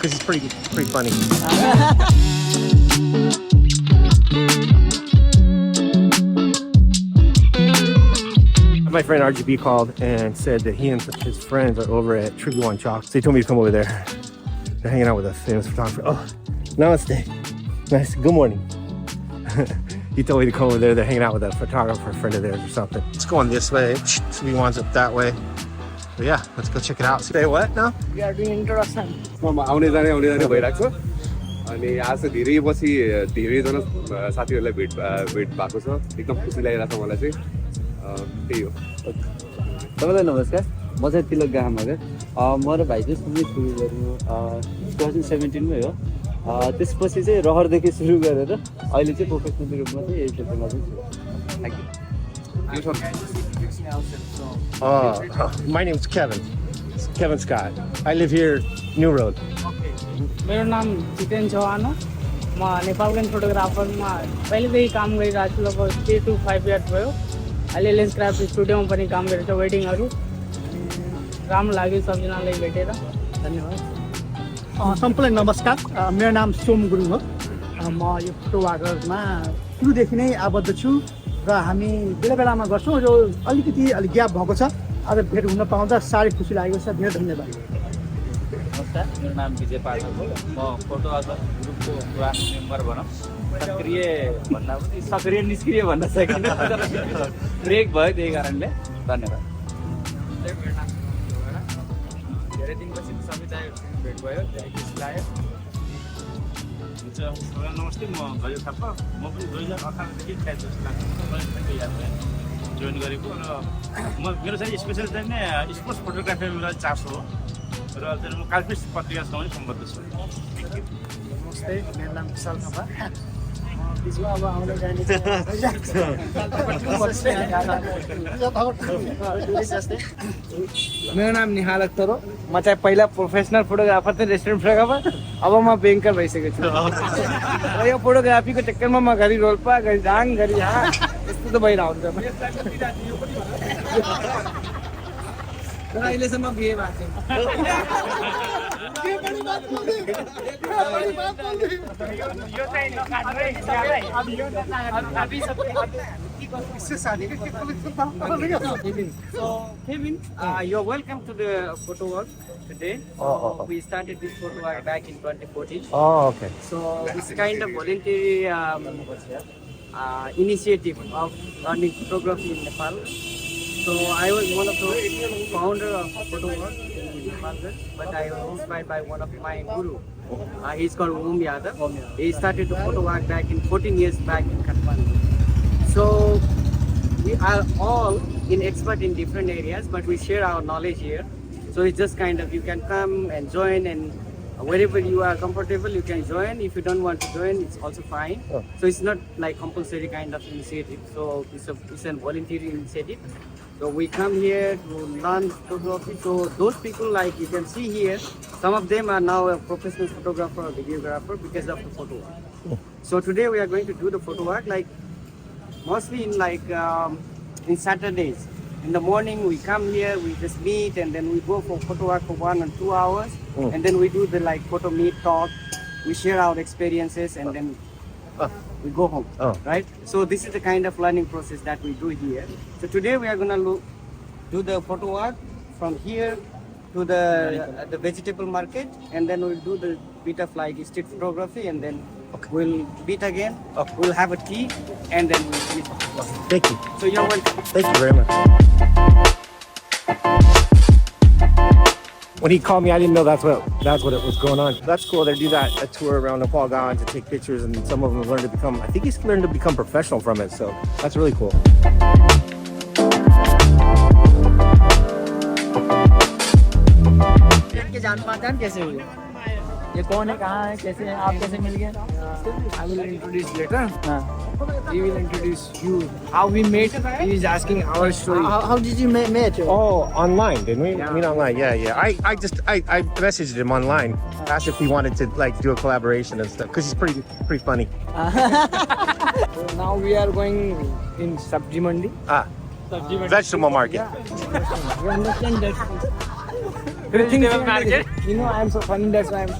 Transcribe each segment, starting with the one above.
because he's pretty funny. My friend RGB called and said that he and his friends are over at Nepalgunj Chalk. So he told me to come over there. They're hanging out with a famous photographer. Oh, namaste. Nice. Good morning. He told me to come over there. They're hanging out with a photographer friend of theirs or something. Let's go on this way. We winds up that way. But yeah, let's go check it out. Say what now? We are doing introduction. आउने जाने भइरहेको छ अनि आज धेरै पछि धेरैजना साथीहरुलाई भेट भएको छ एकदम खुसी लागिरहेको छ मलाई चाहिँ त्यही हो तपाईलाई नमस्कार म चाहिँ तिलक गामगर म र भाइ चाहिँ सुरु गर्नु 2017 मै हो त्यसपछि चाहिँ रहरदेखि सुरु गरेर अहिले चाहिँ प्रोफेसनल रूपमा चाहिँ यही क्षेत्रमा चाहिँ छु My name is Kevin. Kevin Scott. I live here, New Road. मेरो नाम जितेन चौहान हो म नेपालगञ्ज फोटोग्राफरमा पहिलेदेखि काम गरिरहेको छु लगभग 3 to 5 इयर्स भयो अहिले लेन्स क्राफ्ट स्टुडियोमा पनि काम गरेको छ वेडिङहरू राम्रो लाग्यो सबजनालाई भेटेर धन्यवाद सम्पूर्ण नमस्कार मेरो नाम सोम गुरुङ हो म यो फोटोग्राफरमा सुरुदेखि नै आबद्ध छु र हामी बेला बेलामा गर्छौँ र अलिकति ग्याप भएको छ आज भेट हुन पाउँदा साह्रै खुसी लागेको छ धेरै धन्यवाद नमस्कार मेरो नाम विजय पाठक हो म फोटोग्राफर ग्रुपको पुरानो मेम्बर भनौँ सक्रिय भन्दा पनि सक्रिय निष्क्रिय भन्न सकिन्छ ब्रेक भयो त्यही कारणले धन्यवाद धेरै दिनपछि सबैलाई भेट भयो धेरै खुसी लाग्यो नमस्ते म भयो थापा म पनि 2018 देखि ट्याच जस्तो लाग्छ मैले जोइन गरेको र मेरो चाहिँ स्पेसल चाहिँ नि स्पोर्ट्स फोटोग्राफीमा चासो हो र चाहिँ म कालपिस पत्रिकासँग पनि सम्बद्ध छु नमस्ते मेरो नाम विशाल थापा बिचमा अब आउने जाने मेरो नाम निहाल अख्तर हो म चाहिँ पहिला प्रोफेसनल फोटोग्राफर थिएँ रेस्टुरेन्ट फोटोग्राफर अब म ब्याङ्कर भइसकेको छु र यो फोटोग्राफीको चक्करमा म घरि रोल्पा घरि डाङ घरि यहाँ यस्तो त भइरहेको हुन्छ तर अहिलेसम्म बिहे भएको Kevin, you're welcome to the photo work today. We started this photo work back in 2014. Oh, okay. So it's kind of voluntary initiative of learning photography in Nepal. So I was one of the founder of photo work in Nepal, but I was inspired by one of my guru. He's called Om Yadav. He started the photo work back in 14 years back in Kathmandu. So we are all expert in different areas, but we share our knowledge here. So it's just kind of you can come and join, and wherever you are comfortable, you can join. If you don't want to join, it's also fine. So it's not like compulsory kind of initiative. So it's a voluntary initiative. So we come here to learn photography. So those people, like you can see here, some of them are now a professional photographer or videographer because of the photo work. So today we are going to do the photo work like mostly in Saturdays. In the morning we come here, we just meet, and then we go for photo work for 1 or 2 hours, and then we do the photo meet talk. We share our experiences, and then we go home. Right? So this is the kind of learning process that we do here. So today we are gonna do the photo work from here to the vegetable market, and then we'll do the bit of street photography, and then we'll meet again. We'll have a tea, and then we'll meet. Thank you. So you're welcome. Thank you very much. When he called me, I didn't know that's what it was going on. That's cool. They do a tour around Nepalgunj to take pictures, and some of them learn to become. I think he's learned to become professional from it. So that's really cool. जान पहचान कैसे हुई ये कौन है कहाँ है कैसे हैं आप कैसे मिल गए I will introduce later. He will introduce you. How we met. He is asking our story. How did you meet? Oh, online, didn't we? I mean, online. Yeah. I messaged him online, asked if he wanted to do a collaboration and stuff because he's pretty funny. So now we are going in Sabji Mandi. Vegetable market. You understand that? Vegetable market. You know I am so funny, that's why I'm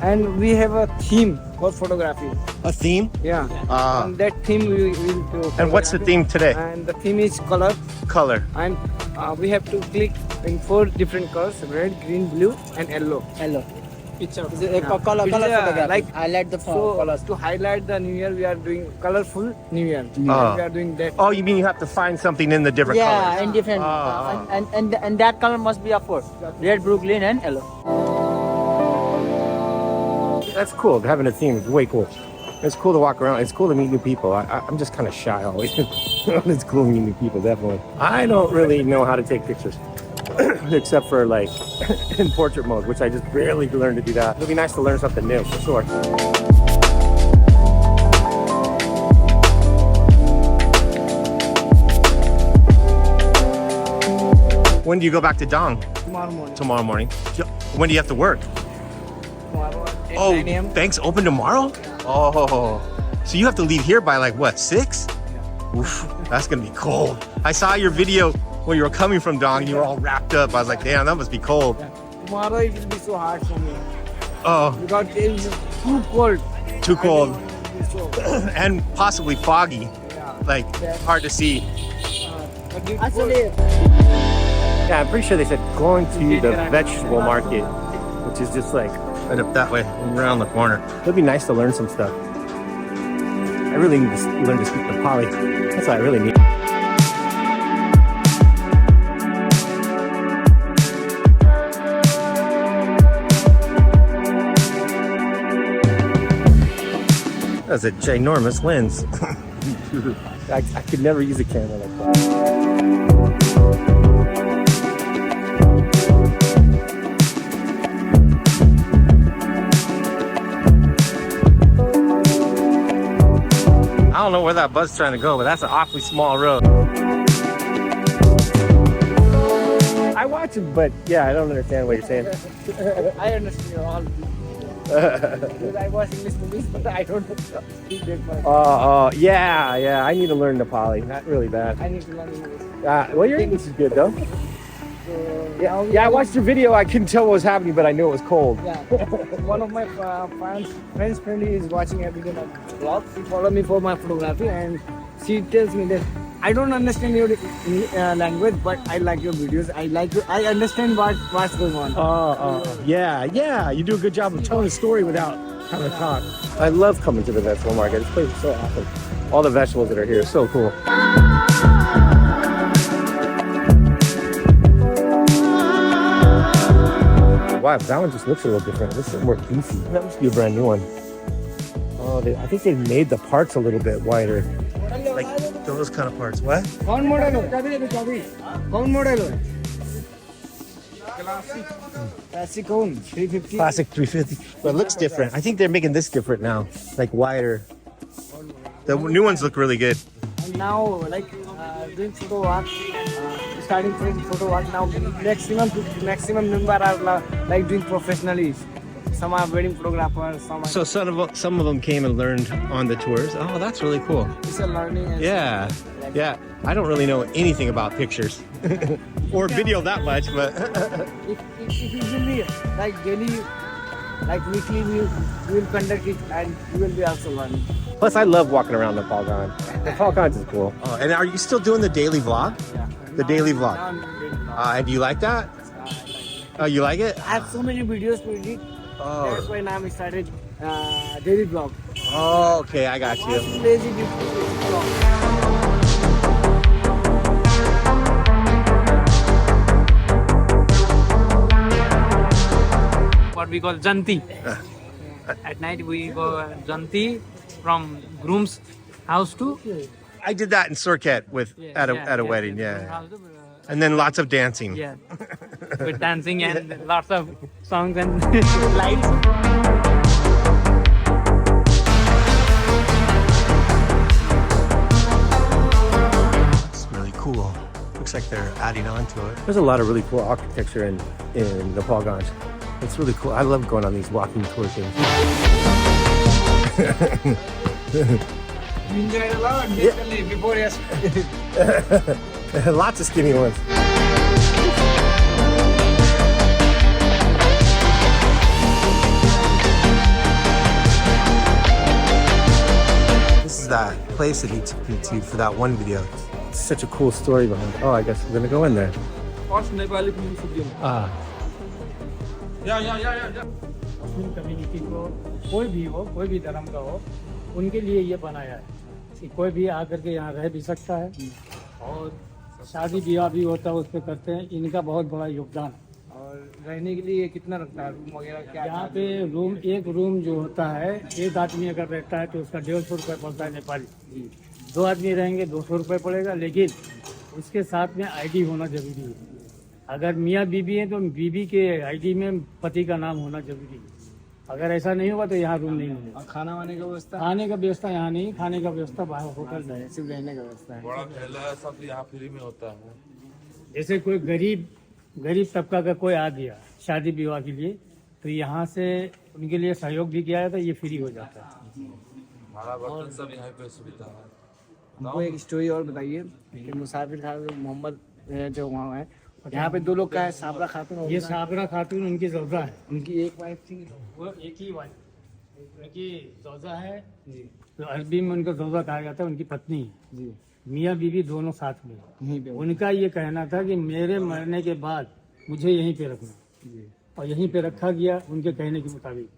And we have a theme for photography. A theme? Yeah. Ah. And that theme we will do. And what's the theme today? And the theme is color. Color. And we have to click in 4 different colors: red, green, blue, and yellow. Hello. Picture. Color It's photography. like highlight the so colors. to highlight the New Year, we are doing colorful New Year. Ah. We are doing that. Oh, you mean you have to find something in the different Yeah, colors? and different. And that color must be of course red, blue, green, and yellow. That's cool. Having a theme is way cool. It's cool to walk around. It's cool to meet new people. I'm just kind of shy always. It's cool meeting new people, definitely. I don't really know how to take pictures. Except for like in portrait mode, which I just barely learned to do that. It'll be nice to learn something new for sure. When do you go back to Dong? Tomorrow morning. Tomorrow morning. When do you have to work? Tomorrow at Oh, 9 a.m. banks open tomorrow? Oh, so you have to leave here by like what, 6? Oof, that's gonna be cold. I saw your video when you were coming from Dong and you were all wrapped up. I was like, damn, that must be cold. Tomorrow it will be so hard for me Oh, because it is too cold. too cold. I don't want to be so- And possibly foggy, Yeah. like hard to see. But you- Actually, Yeah, I'm pretty sure they said going to the vegetable market, which is just like right up that way, around the corner. It'd be nice to learn some stuff. I really need to learn to speak Nepali. That's what I really need. That's a ginormous lens. I could never use a camera like that. I don't know where that bus is trying to go, but that's an awfully small road. I watch it, but yeah, I don't understand what you're saying. I understand all. Because I watch English movies, but I don't speak that much. Yeah, I need to learn Nepali, not really bad. I need to learn English. Well, your English is good though. So, Yeah, I watched your video. I couldn't tell what was happening, but I knew it was cold. yeah. One of my friends is watching every day my vlog. She follow me for my photography, and she tells me that I don't understand your language, but I like your videos. I understand what's going on. Yeah. You do a good job of telling a story without having to talk. I love coming to the vegetable market. This place is so awesome. All the vegetables that are here are so cool. Wow, that one just looks a little different. This is more beefy. That must be a brand new one. Oh, I think they made the parts a little bit wider. Like those kind of parts. What? कौन model हो? कौन model हो? Classic कौन? 350. Classic 350. But it looks different. I think they're making this different now. Like wider. The new ones look really good. And now, like doing photo work, starting from photo work now, maximum number are like doing professionally. Some are wedding photographers, some are So some of them came and learned on the tours. Oh, that's really cool. it's a learning. And Yeah. I don't really know anything about pictures or video that much, but If you will be like daily, like weekly, we will conduct it, and you will be also learning. plus I love walking around Nepalgunj. Nepalgunj is cool. Oh, and are you still doing the daily vlog? Yeah. The daily vlog. Now I'm doing vlog. And do you like that? Oh, you like it? I have so many videos to edit. That's Oh, why now we started daily vlog. okay, I got you. Lazy vlog. What we call janti. At night we go janti from groom's house to I did that in Surkhet with at a wedding, yeah. house to, And then lots of dancing. yeah, with dancing and lots of songs and lights. It's really cool. Looks like they're adding on to it. There's a lot of really cool architecture in Nepalgunj. It's really cool. I love going on these walking tour things. You enjoyed a lot basically before yesterday. Lots of skinny ones. was that place that he took me to for that one video. It's such a cool story behind it. Oh, I guess we're gonna go in there. Ah. Muslim community को कोई भी हो, कोई भी धर्म का हो, उनके लिए ये बनाया है कि कोई भी आकर के यहाँ रह भी सकता है और शादी ब्याह भी होता है उस पर करते हैं। इनका बहुत बड़ा योगदान है। और रहने के लिए कितना लगता है, रूम वगैरह क्या? यहाँ पे रूम, एक रूम जो होता है, एक आदमी अगर रहता है तो उसका 150 रुपये पड़ता है नेपाली। 2 आदमी रहेंगे 200 रुपये पड़ेगा, लेकिन उसके साथ में आईडी होना जरूरी है। अगर मियाँ बीबी है तो बीबी के आईडी में पति का नाम होना जरूरी है। अगर ऐसा नहीं होगा तो यहाँ रूम नहीं मिलेगा। और खाना वाने का व्यवस्था? खाने का व्यवस्था यहाँ नहीं, खाने का व्यवस्था बाहर होटल में है, सिर्फ रहने का व्यवस्था है। बड़ा ठेला सब यहाँ फ्री में होता है। जैसे कोई गरीब तबका का कोई आ गया शादी विवाह के लिए, तो यहाँ से उनके लिए सहयोग भी किया जाता है, ये फ्री हो जाता है। हमारा बर्तन सब यहाँ पे सुविधा है। हमको एक स्टोरी और बताइए कि मुसाफिर खान मोहम्मद जो वहाँ है, यहाँ पे 2 लोग का है, साबरा खातून और ये साबरा खातून उनकी जौजा है। उनकी एक वाइफ थी, वो एक ही वाइफ, उनकी जौजा है जी, तो अरबी में उनका जौजा कहा जाता है, उनकी पत्नी है जी, मियाँ बीवी दोनों साथ में। यहीं पे उनका ये कहना था कि मेरे मरने के बाद मुझे यहीं पे रखना जी। और यहीं पे रखा गया उनके कहने के मुताबिक।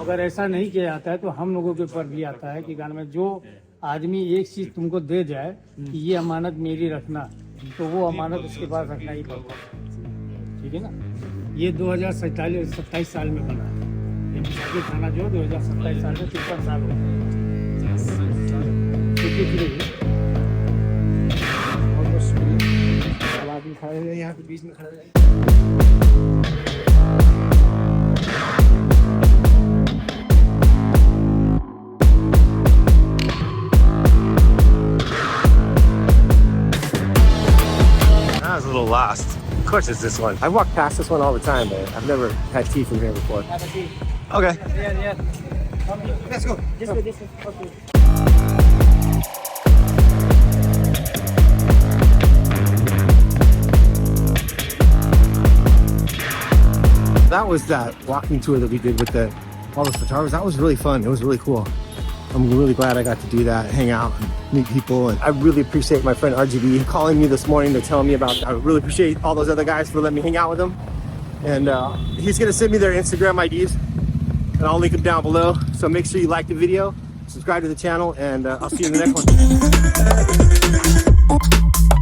अगर ऐसा नहीं किया जाता है तो हम लोगों के ऊपर भी आता है कि गाने में जो आदमी एक चीज तुमको दे जाए कि ये अमानत मेरी रखना, तो वो अमानत उसके पास रखना ही पड़ता है। ठीक है ना। ये 2027 साल में बना है ये मुसाफिर खाना, जो 2027 साल में 53 साल हो गए। बहुत बहुत शुक्रिया। अब आदमी खड़े हैं यहाँ पे बीच में खड़े हैं। I was a little lost. Of course it's this one. I walk past this one all the time, but I've never had tea from here before. Okay. Let's go. Just go, just go. Okay. That was that walking tour that we did with all the photographers. That was really fun. It was really cool. I'm really glad I got to do that, hang out, and meet people. And I really appreciate my friend RGB calling me this morning to tell me about. I really appreciate all those other guys for letting me hang out with them. And he's gonna send me their Instagram IDs, and I'll link them down below. So make sure you like the video, subscribe to the channel, and I'll see you in the next one.